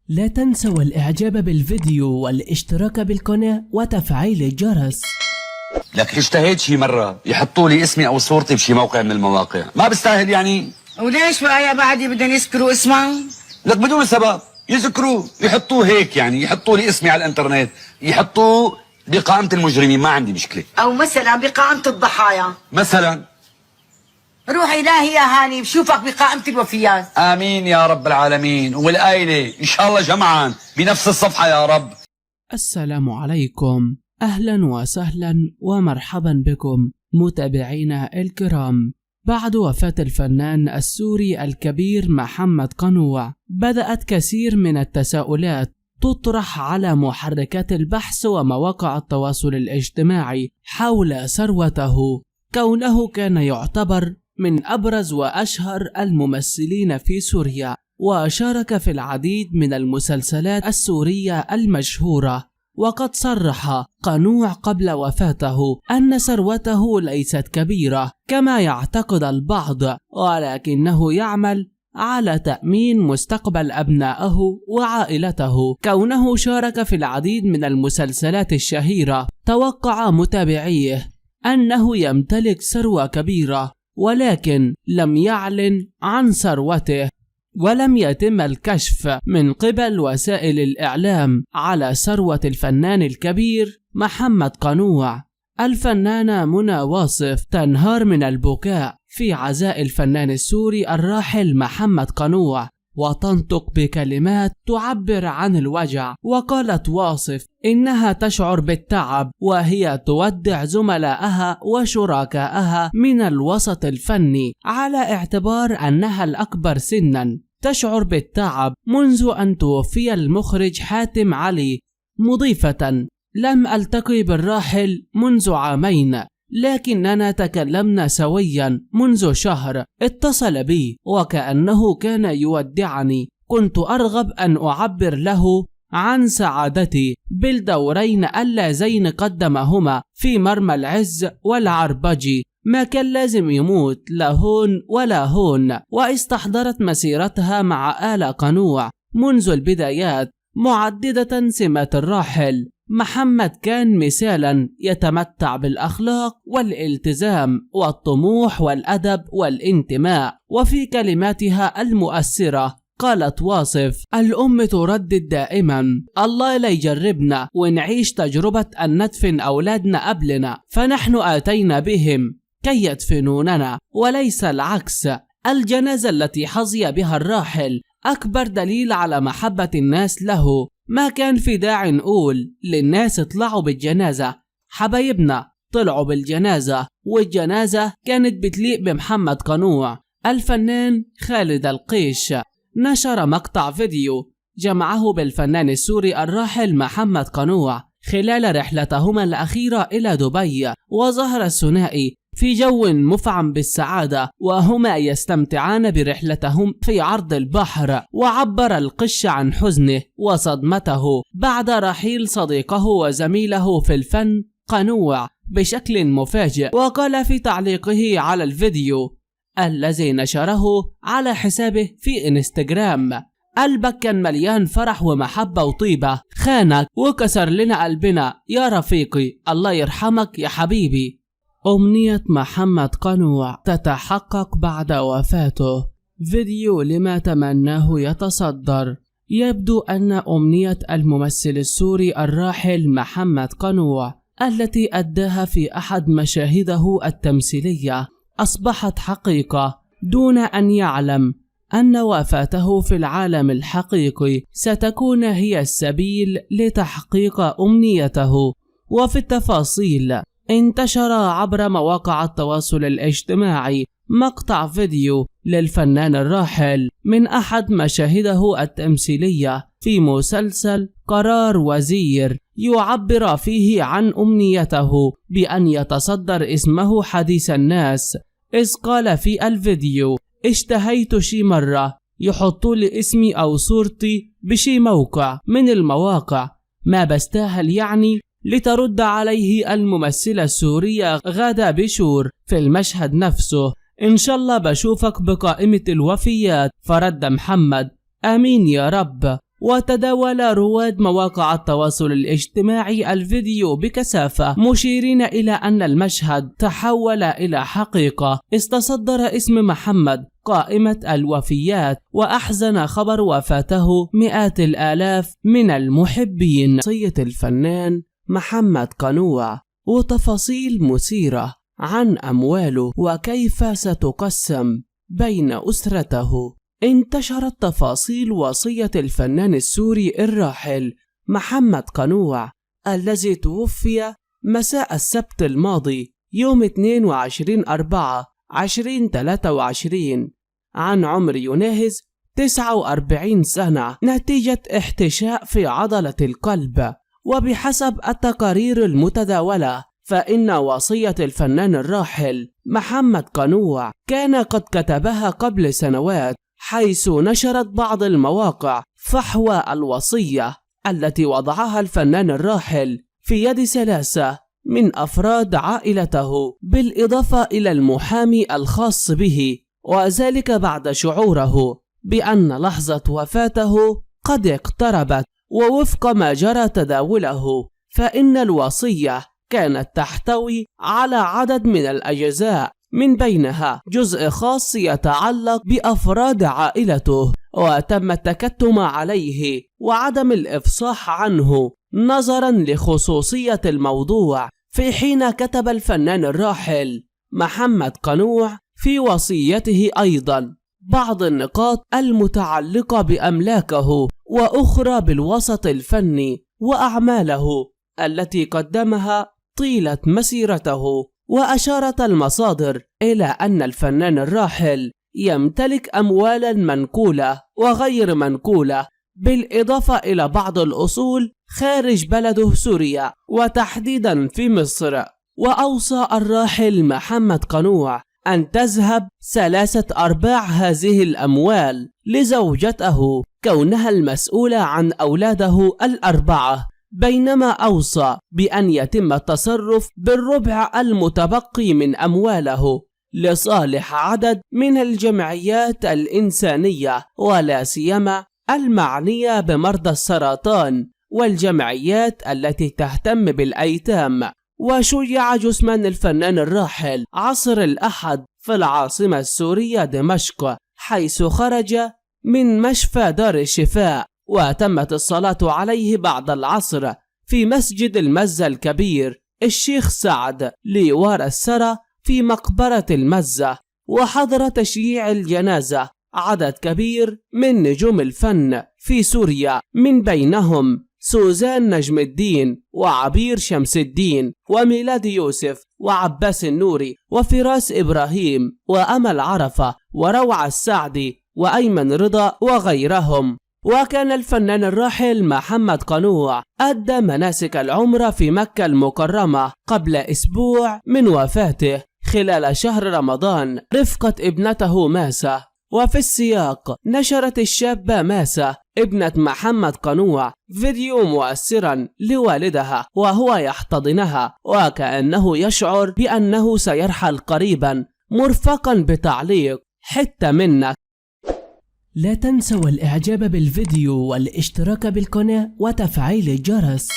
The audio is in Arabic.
لا تنسوا الإعجاب بالفيديو والاشتراك بالقناة وتفعيل الجرس. لك اشتهيت شي مرة يحطوا لي اسمي أو صورتي بشي موقع من المواقع، ما بستاهل يعني؟ وليش بقى يا بعدي بدهم يذكروا اسمك؟ لك بدون سبب يذكروا، يحطوه هيك يعني، يحطوا لي اسمي على الانترنت، يحطوه بقائمة المجرمين، ما عندي مشكلة. أو مثلا بقائمة الضحايا. مثلا روح إلهي يا هاني بشوفك بقائمة الوفيات. آمين يا رب العالمين، والآيلة إن شاء الله جمعا بنفس الصفحة يا رب. السلام عليكم، أهلا وسهلا ومرحبا بكم متابعينا الكرام. بعد وفاة الفنان السوري الكبير محمد قنوع، بدأت كثير من التساؤلات تطرح على محركات البحث ومواقع التواصل الاجتماعي حول ثروته، كونه كان يعتبر من أبرز وأشهر الممثلين في سوريا، وشارك في العديد من المسلسلات السورية المشهورة. وقد صرح قنوع قبل وفاته أن ثروته ليست كبيرة كما يعتقد البعض، ولكنه يعمل على تأمين مستقبل أبنائه وعائلته، كونه شارك في العديد من المسلسلات الشهيرة. توقع متابعيه أنه يمتلك ثروة كبيرة، ولكن لم يعلن عن ثروته، ولم يتم الكشف من قبل وسائل الإعلام على ثروة الفنان الكبير محمد قنوع. الفنانة منى واصف تنهار من البكاء في عزاء الفنان السوري الراحل محمد قنوع، وتنطق بكلمات تعبر عن الوجع. وقالت واصف إنها تشعر بالتعب وهي تودع زملائها وشركائها من الوسط الفني على اعتبار أنها الأكبر سنا. تشعر بالتعب منذ أن توفي المخرج حاتم علي، مضيفة: لم ألتقي بالراحل منذ عامين، لكننا تكلمنا سويا منذ شهر. اتصل بي وكأنه كان يودعني. كنت أرغب أن أعبر له عن سعادتي بالدورين اللذين قدمهما في مرمى العز والعربجي. ما كان لازم يموت لا هون ولا هون. واستحضرت مسيرتها مع آل قنوع منذ البدايات، معددة سمات الراحل. محمد كان مثالا يتمتع بالأخلاق والالتزام والطموح والأدب والانتماء. وفي كلماتها المؤثرة قالت واصف: الأم تردد دائما: الله لا يجربنا ونعيش تجربة أن ندفن أولادنا قبلنا، فنحن آتينا بهم كي يدفنوننا وليس العكس. الجنازة التي حظي بها الراحل أكبر دليل على محبة الناس له. ما كان في داعي نقول للناس اطلعوا بالجنازة، حبايبنا طلعوا بالجنازة، والجنازة كانت بتليق بمحمد قنوع. الفنان خالد القيش نشر مقطع فيديو جمعه بالفنان السوري الراحل محمد قنوع خلال رحلتهما الأخيرة إلى دبي، وظهر الثنائي في جو مفعم بالسعادة وهما يستمتعان برحلتهم في عرض البحر. وعبر القش عن حزنه وصدمته بعد رحيل صديقه وزميله في الفن قنوع بشكل مفاجئ. وقال في تعليقه على الفيديو الذي نشره على حسابه في انستجرام: قلبك كان مليان فرح ومحبة وطيبة، خانك وكسر لنا قلبنا يا رفيقي، الله يرحمك يا حبيبي. أمنية محمد قنوع تتحقق بعد وفاته. فيديو لما تمناه يتصدر. يبدو أن أمنية الممثل السوري الراحل محمد قنوع التي أداها في أحد مشاهده التمثيلية أصبحت حقيقة، دون أن يعلم أن وفاته في العالم الحقيقي ستكون هي السبيل لتحقيق أمنيته. وفي التفاصيل، انتشر عبر مواقع التواصل الاجتماعي مقطع فيديو للفنان الراحل من أحد مشاهده التمثيلية في مسلسل قرار وزير، يعبر فيه عن أمنيته بأن يتصدر اسمه حديث الناس، إذ قال في الفيديو: اشتهيت شي مرة يحطوا لي اسمي أو صورتي بشي موقع من المواقع، ما بستاهل يعني. لترد عليه الممثلة السورية غادة بشور في المشهد نفسه: إن شاء الله بشوفك بقائمة الوفيات. فرد محمد: آمين يا رب. وتداول رواد مواقع التواصل الاجتماعي الفيديو بكثافة، مشيرين إلى أن المشهد تحول إلى حقيقة. استصدر اسم محمد قائمة الوفيات، وأحزن خبر وفاته مئات الآلاف من المحبين. وصية الفنان محمد قنوع وتفاصيل مثيرة عن أمواله وكيف ستقسم بين أسرته. انتشرت تفاصيل وصية الفنان السوري الراحل محمد قنوع الذي توفي مساء السبت الماضي يوم 22/4/2023 عن عمر يناهز 49 سنة نتيجة احتشاء في عضلة القلب. وبحسب التقارير المتداولة فإن وصية الفنان الراحل محمد قنوع كان قد كتبها قبل سنوات، حيث نشرت بعض المواقع فحوى الوصية التي وضعها الفنان الراحل في يد 3 من أفراد عائلته بالإضافة إلى المحامي الخاص به، وذلك بعد شعوره بأن لحظة وفاته قد اقتربت. ووفق ما جرى تداوله فإن الوصية كانت تحتوي على عدد من الأجزاء، من بينها جزء خاص يتعلق بأفراد عائلته، وتم التكتم عليه وعدم الإفصاح عنه نظرا لخصوصية الموضوع. في حين كتب الفنان الراحل محمد قنوع في وصيته أيضا بعض النقاط المتعلقة بأملاكه وأخرى بالوسط الفني وأعماله التي قدمها طيلة مسيرته. وأشارت المصادر إلى أن الفنان الراحل يمتلك أموالا منقولة وغير منقولة، بالإضافة إلى بعض الأصول خارج بلده سوريا وتحديدا في مصر. وأوصى الراحل محمد قنوع أن تذهب 3/4 هذه الأموال لزوجته كونها المسؤولة عن أولاده 4، بينما أوصى بأن يتم التصرف بالربع المتبقي من أمواله لصالح عدد من الجمعيات الإنسانية، ولا سيما المعنية بمرضى السرطان والجمعيات التي تهتم بالأيتام. وشيع جثمان الفنان الراحل عصر الأحد في العاصمة السورية دمشق، حيث خرج من مشفى دار الشفاء، وتمت الصلاة عليه بعد العصر في مسجد المزة الكبير الشيخ سعد ليوار السرى في مقبرة المزة. وحضر تشييع الجنازة عدد كبير من نجوم الفن في سوريا، من بينهم سوزان نجم الدين وعبير شمس الدين وميلاد يوسف وعباس النوري وفراس إبراهيم وأمل عرفة وروعة السعدي وأيمن رضا وغيرهم. وكان الفنان الراحل محمد قنوع أدى مناسك العمرة في مكة المكرمة قبل أسبوع من وفاته خلال شهر رمضان رفقة ابنته ماسة. وفي السياق نشرت الشابة ماسة ابنة محمد قنوع فيديو مؤثرا لوالدها وهو يحتضنها وكأنه يشعر بأنه سيرحل قريبا، مرفقا بتعليق حتى منك. لا تنسوا الإعجاب بالفيديو والاشتراك بالقناة وتفعيل الجرس.